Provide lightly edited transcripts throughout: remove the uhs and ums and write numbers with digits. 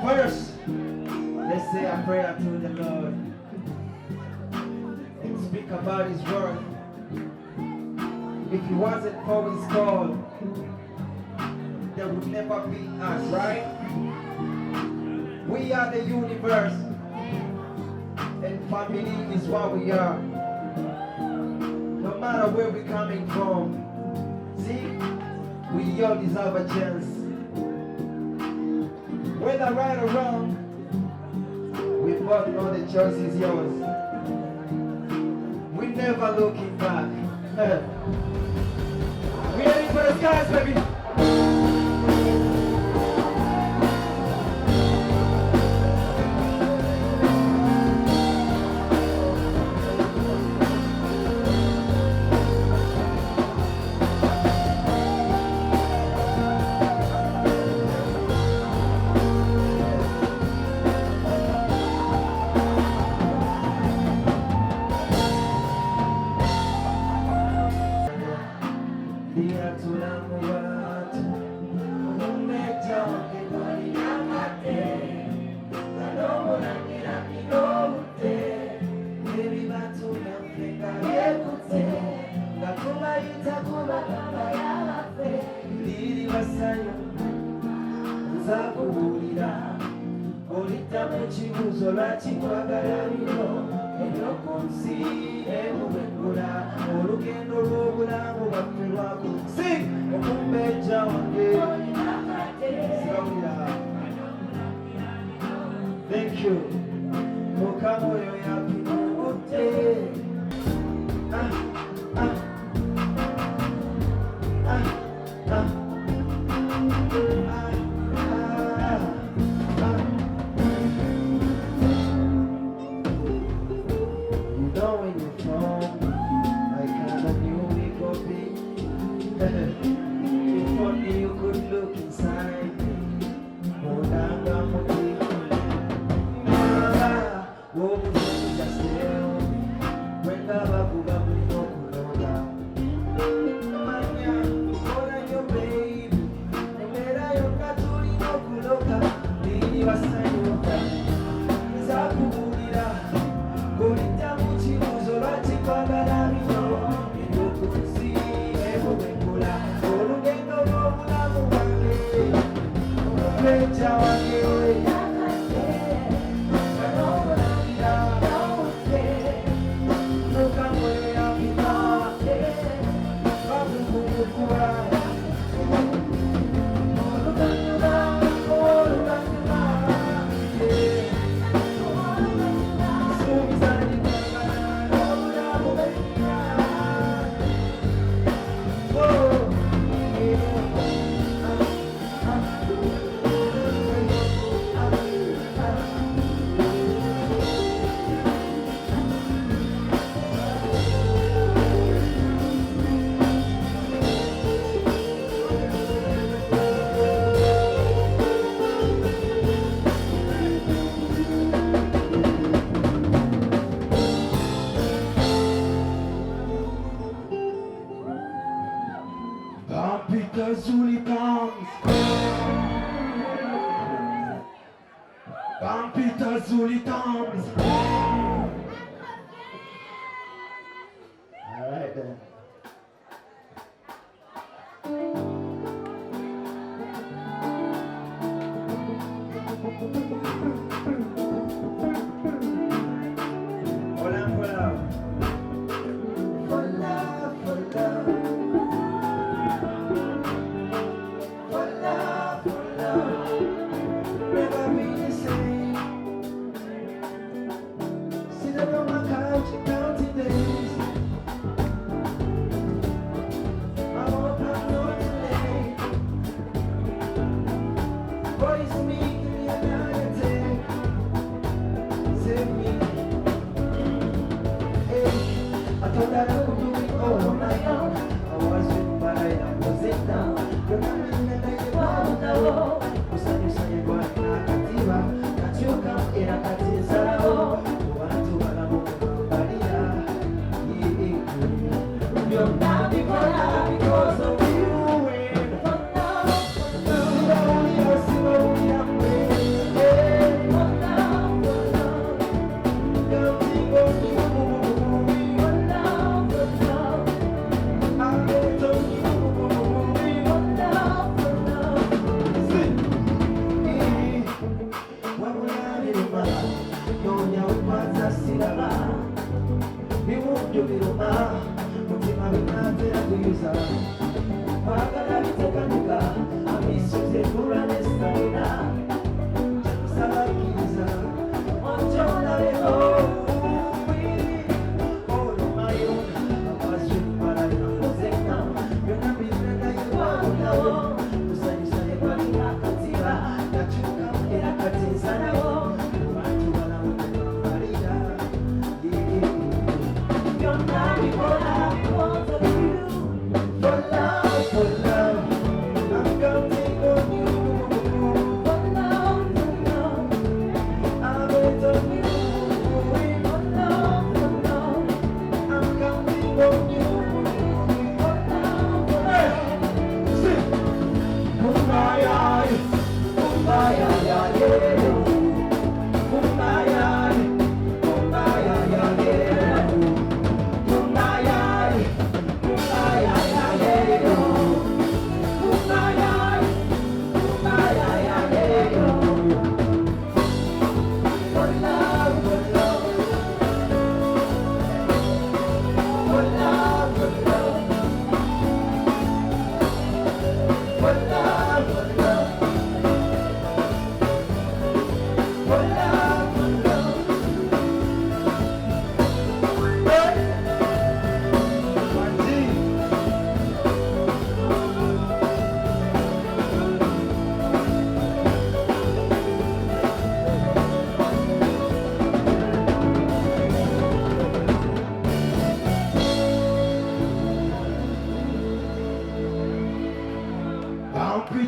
First, let's say a prayer to the Lord and speak about His word. If it wasn't for His call, there would never be us, right? We are the universe, and family is what we are. No matter where we're coming from, see, we all deserve a chance. Whether right or wrong, we both know the choice is yours. We never looking back. We heading for the skies, baby. Thank you. If only you could look inside. ZULITUMS. Pampita ZULITUMS. All right then.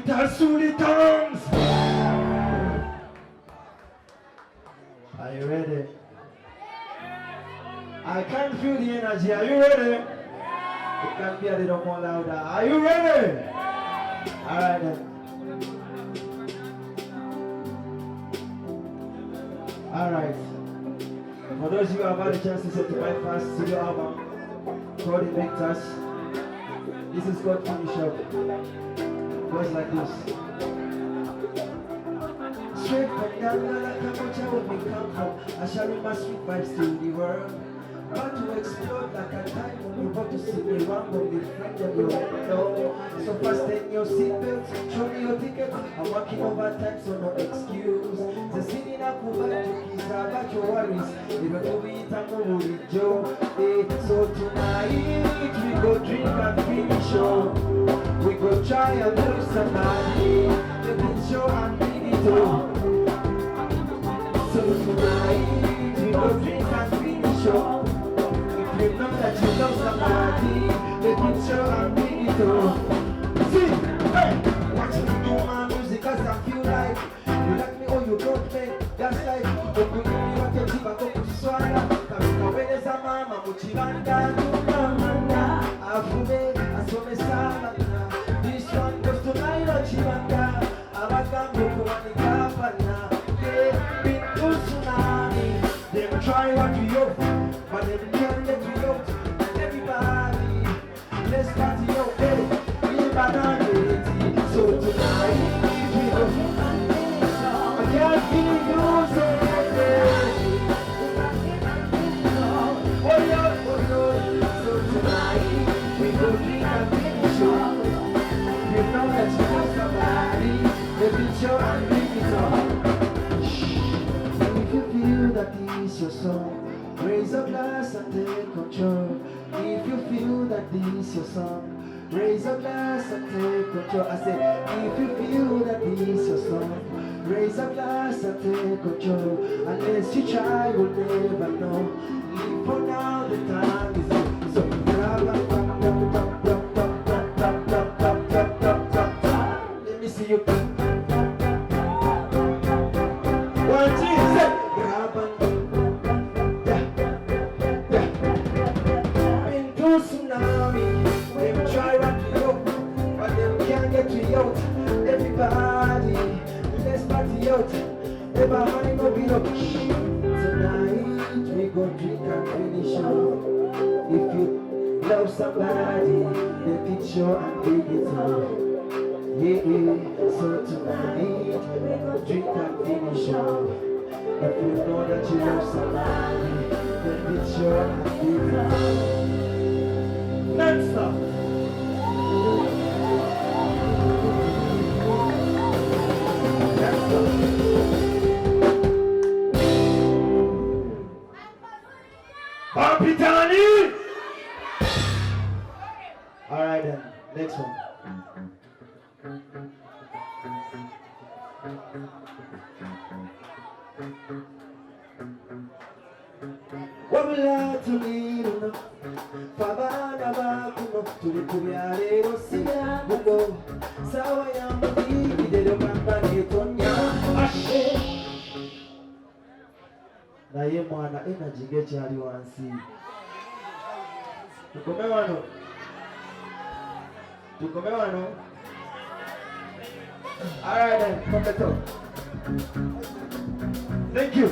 Capital ZULITUMS. Are you ready? I can feel the energy. Are you ready? It can be a little more louder. Are you ready? All right then. All right. For those of you who have had a chance to listen to my first studio album called The Big Touch, this is called Finish Up. It goes like this. Straight from Ghana, Cambodia, where we come from. I shall bring my sweet vibes to the world. About to explode like a time when you want to see me run with the friend that you know. So fasten your seatbelts, show me your ticket. I'm working overtime, so no excuse. The city na kubatukisa about your worries. You don't do it, I'm gonna worry, Joe. So tonight we go drink and finish show. We go try and lose somebody. The big show and bring it on. So tonight we go drink and finish show. You know that you love somebody, make it show and bring it on. See, hey, watching me do my music cause I feel like you like me or you don't make, that's like okuyimba kechiba kokuswala kabika weneza mama muchibanda numamanda afume asome sana. This one goes to my chibanda abagambo kuwanikapana. They've been to tsunami, them try what we hope, but them can't let you out. And everybody, let's party out, hey, we bananity. So tonight, we go. I can't feel you say, oh yeah. So tonight, we go drink and finish show. You know that you love somebody, the big show and bring it on. If you feel that this is your song, raise a glass and take control. If you feel that this is your song, raise a glass and take control. I said, if you feel that this is your song, raise a glass and take control. Unless you try, you'll never know. Live for now, the time is up. So grab a let me see you. One, two, three. Grab and tsunami, them try rock you up, but them can't get you out. Everybody, let's party out. Everybody go beat up. Tonight we go drink and finish up. If you love somebody, the picture and bring it up. Yeah, so tonight we go drink and finish up. If you know that you love somebody, the picture and bring it up. Next up. Papitani! Alright then, next one. Wabula tulino Fabana bakuno tulikubyalero siya bugo sawa ya mudigi dero kamba netonya ashe naye mwana energy gekyali wansi tukome wano. Alright then, from the top. Thank you.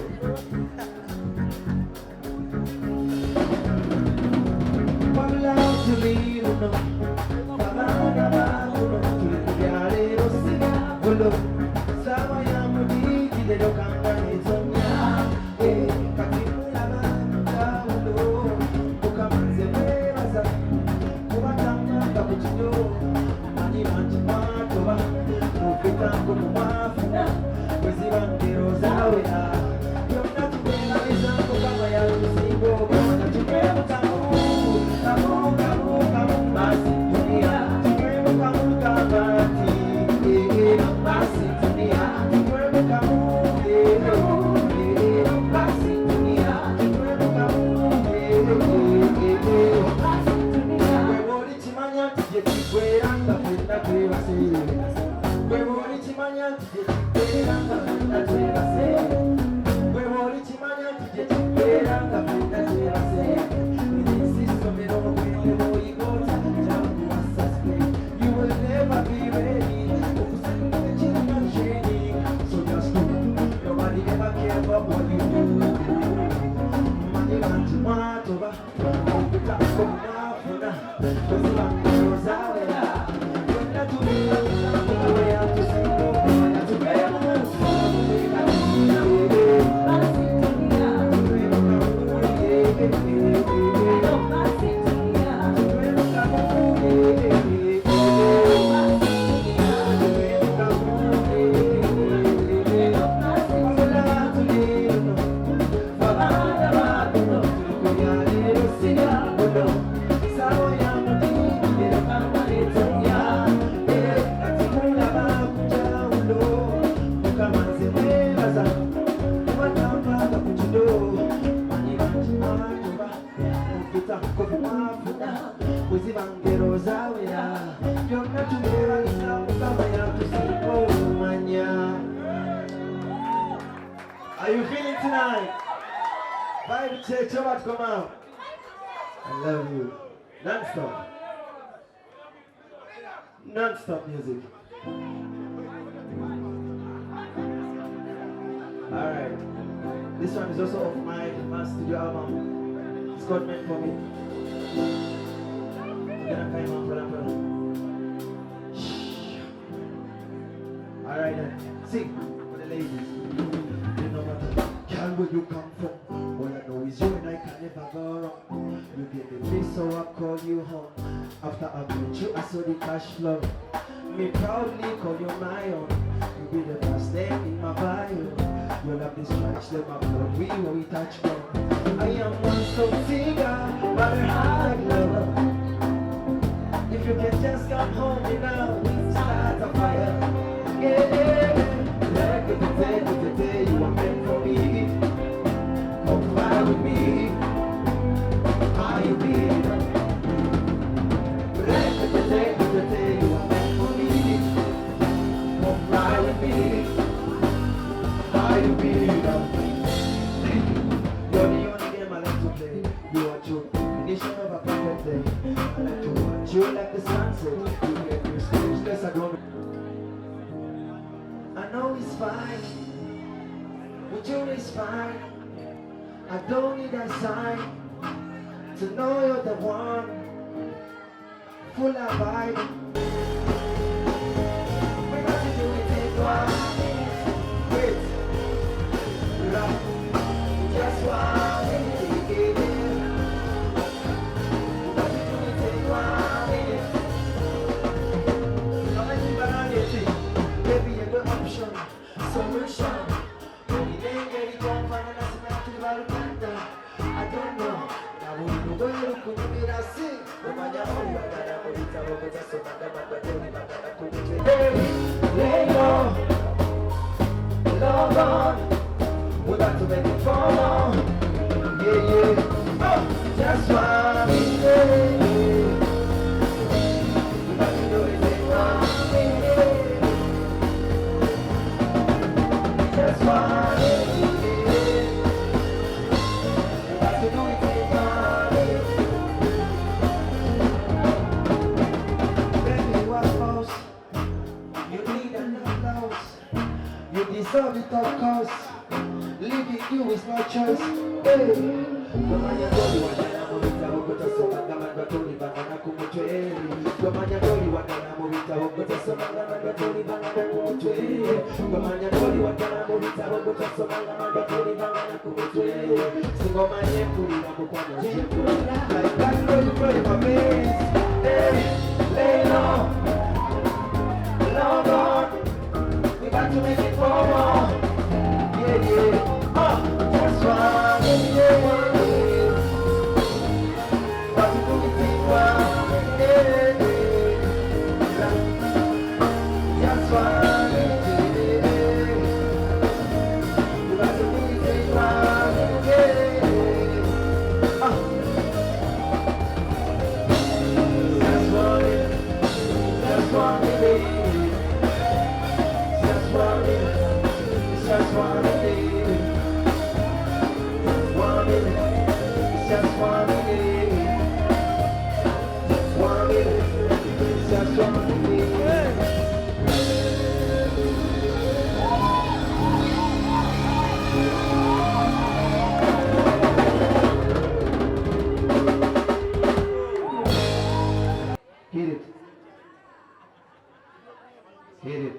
Basi Are you feeling tonight? Bible church, come out. I love you. Non-stop. Non-stop music. Alright. This one is also off my studio album. It's called Meant For Me. We're gonna climb up for that. Alright then. Sing for the ladies. Where you come from, all I know is you and I can never go wrong. You gave me this, so I call you home. After I met you, I saw the cash flow. Me proudly call you my own. You be the first name in my bio. Your love is stretched, let my blood we where we touch from. I am one so singer, but a hard lover. If you can just come home, you know, we start a fire. Yeah, you are meant for me. Come fly with me. Are you being? You are meant for me. Come fly with me. Are you being? You're the only game I like to play. You are true definition of a perfect day. I like to watch you like the sunset. You get me speechless, I don't. I know it's fine. With you is fine. I don't need a sign to know you're the one. Full of vibe. We're not to do it in one. Wait. Love. Just one minute. We're not to do it in 1 minute. I'm not even on your thing. Baby, you're the option. Solution. I don't know. Lay low, love on. We got to make it fall. Yeah, yeah. Oh, just 1 minute. We got to do it in 1 minute. Just 1 minute. Deserve it of course. Leaving you is no choice. Hey. Lay low, love on. We got to make it forward. Yeah, yeah. That's why. Yeah. Got to do it in 1. Yeah. That's why. We got to do it in 1. Yeah. That's why, baby. That's why. Get it.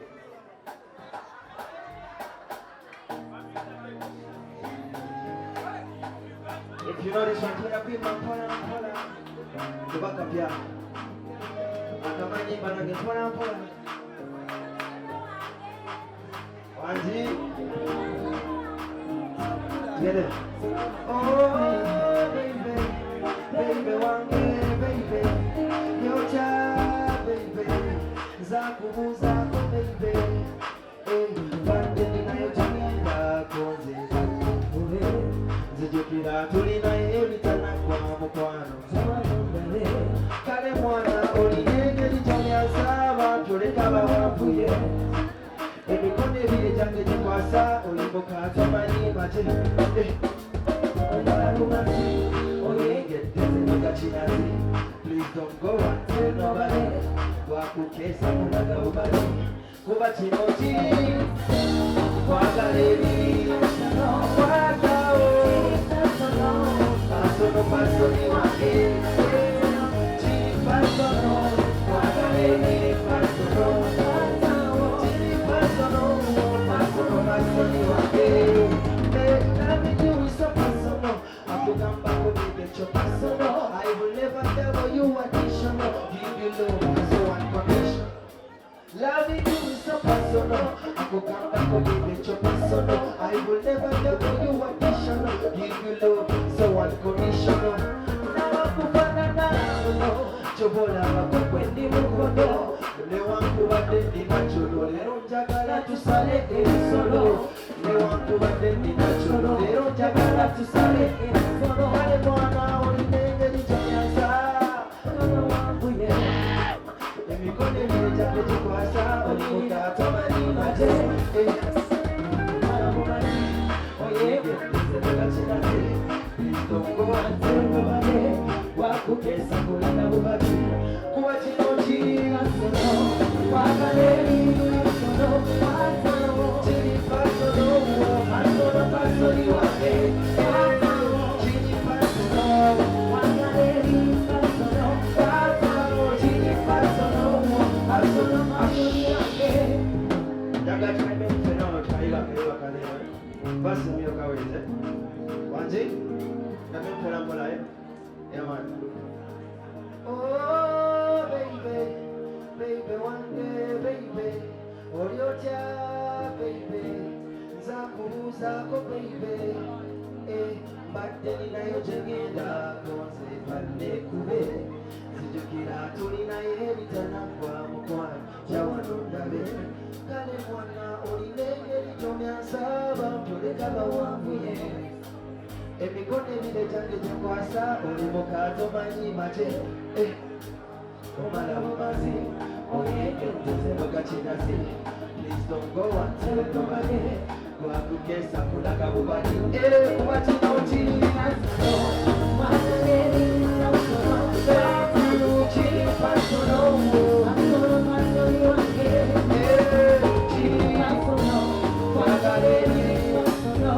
If you know this one, tuna pima mpona mpona. Kubaka pia. Akamanyi banage mpona mpona. Wanji. Get it. Oh, baby, baby, wange, baby, yocha, baby, zaku, zaku, baby, bande nina yocha nina konze, zijukira tulina ebitana kwa mukwano, kale mwana olinenge lichanya saba tuleka bawafuye. Emikono ebiri gyange gikwasa olimbuka tamanyi mate omalumasi oyengedde zenega kinazi. Please don't go and tell nobody wakukesa kulaga bubali kuba kino kiri kwagala ebiri kwagawo pasono pasoni wange kiri pasono kwagala ebiri pasono. I will never tell you additional. Give you love so unconditional. Loving you is so personal. I will come back and give it your personal. I will never tell you additional. Give you love so unconditional. Now I'm going chobola bakwendi mukono newankubadde ndina kyolo leero njagala tusale ebisolo newankubadde ndina kyolo leero njagala tusale ebisolo kale mwana olinengeri gyonyansa wanguye emikono ebiri gyange gikwasa olimuka tamanyi mate alamumanyi oyegeddezebeka kinaze istongo antenobale wakukesa kulaga bubali kuba kino kirasono wakaleri sono pasono kiri pasono pasono pasoni wake kiri pasono wakaleri pasono pasono kiri pasono pasono pasoni wake daga chime fenono taiga kewa kalera basi mio kaweze wanje kame pola pola yeah, man. Oh, baby, baby, one day, baby, Oriocha, baby, Zaku, Zaku, baby, Bateni na yojegenda, Konse, Pande, Kube, Zijukira, Tulina, Evitana, kwa Mukwan, Jawanundabe, Kale Mwana, Olinege, Jomia Saba, Tulekaba Wamuye. Emikono ebiri gyange gikwasa olimuka tomanyi mate omala bumazi oyegeddezebeka kinazi. Please don't go and tell nobody gwakukesa kulaga bubali kuba kino kirasono maleri nasono kiri pasono pasono pasoni wange kiri pasono kwagaleri pasono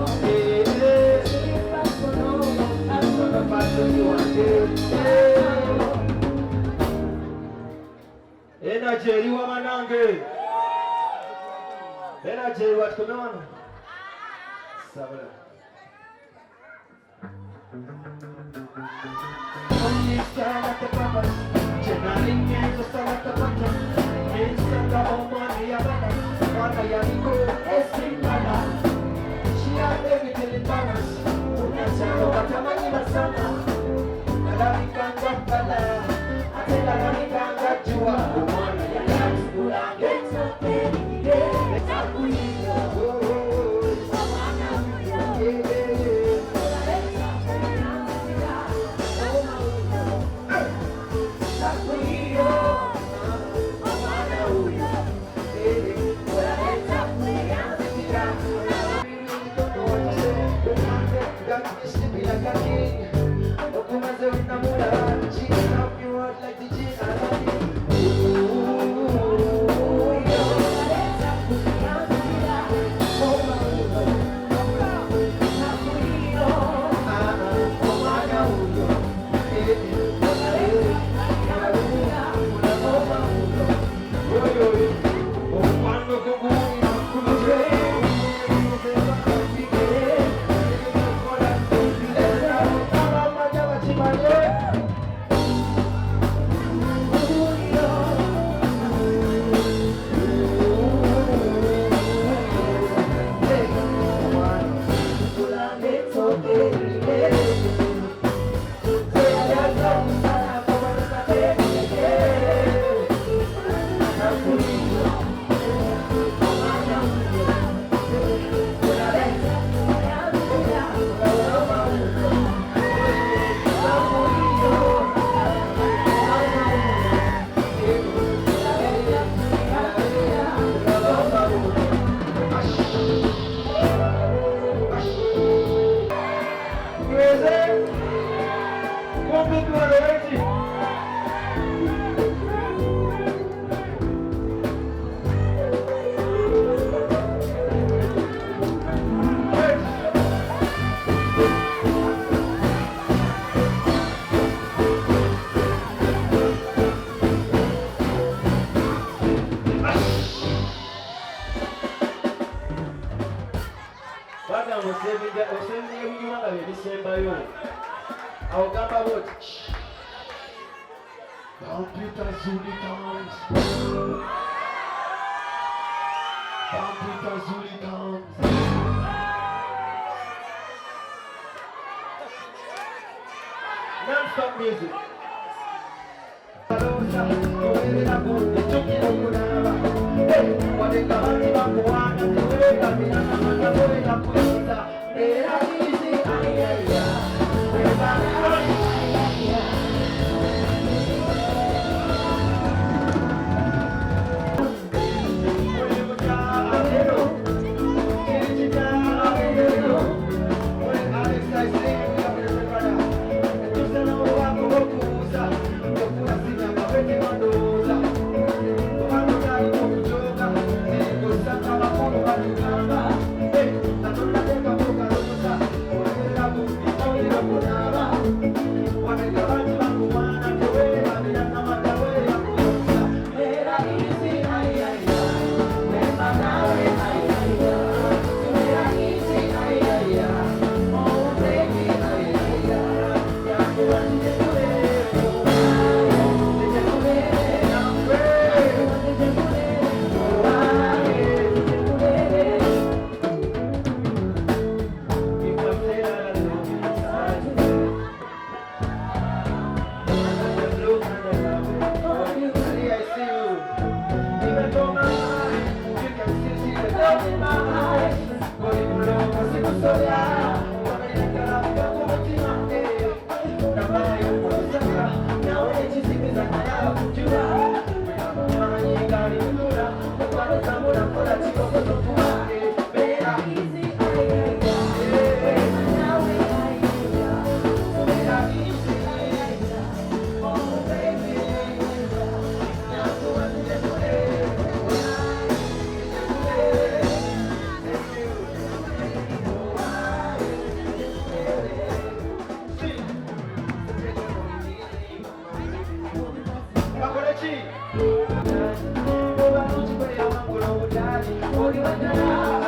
energy eriwa manange energy eriwa tukome wano sabula osevinga ebinyuma nga byebisembayo awo gamba boti computer ZULITUMS computer ZULITUMS non-stop music. Daddy,